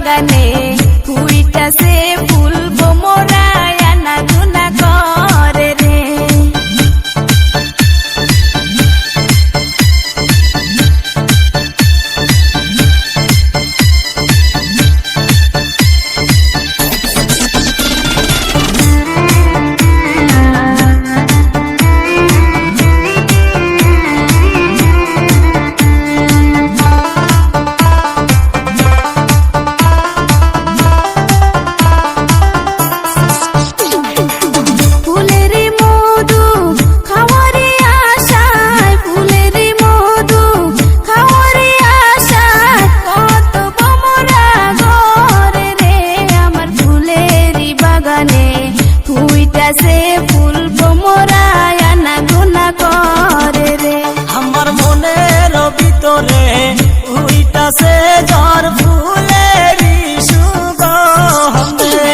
বাগানে ফুইটাছে ফুল ভোমরায় আনাগোনা করে রে। ফুইটাছে ফুল ভোমরায় আনাগোনা করে রে। আমার মনের ভিতরে ফুইটাছে ঝড় ফুলেরই সুগন্ধে।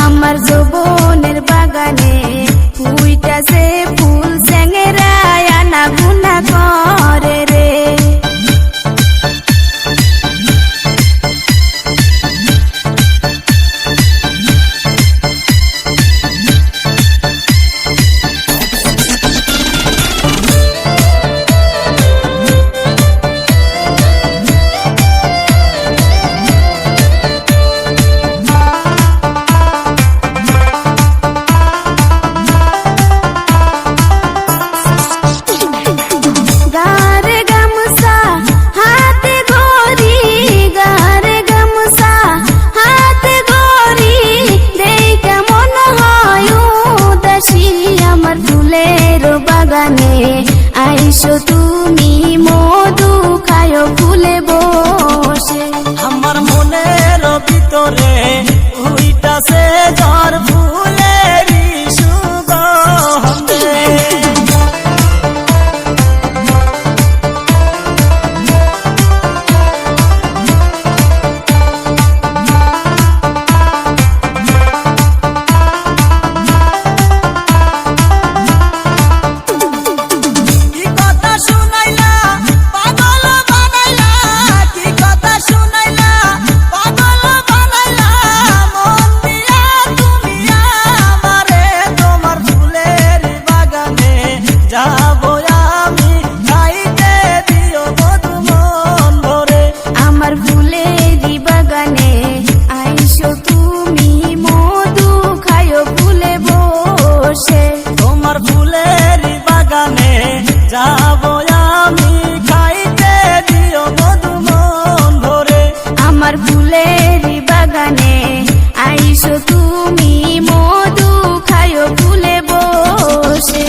আমার যৌবনের বাগানে ফুইটাছে ফুল স্যাংরায় আনাগোনা করে রে। বাগানে আইসো তুমি মধু খায়ো ফুলে বসে। আমার মনের ভিতরে ফুইটাছে ঝড় ফুলেরই সুগন্ধে। আমার ফুলেরই বাগানে আইসো তুমি মধু খায়ো ফুলে বসে। তোমার ফুলেরই বাগানে যাবো আমি, খাইতে দিও মধু মন ভরে। আমার ফুলেরই বাগানে আইসো তুমি মধু খায়ো ফুলে বসে।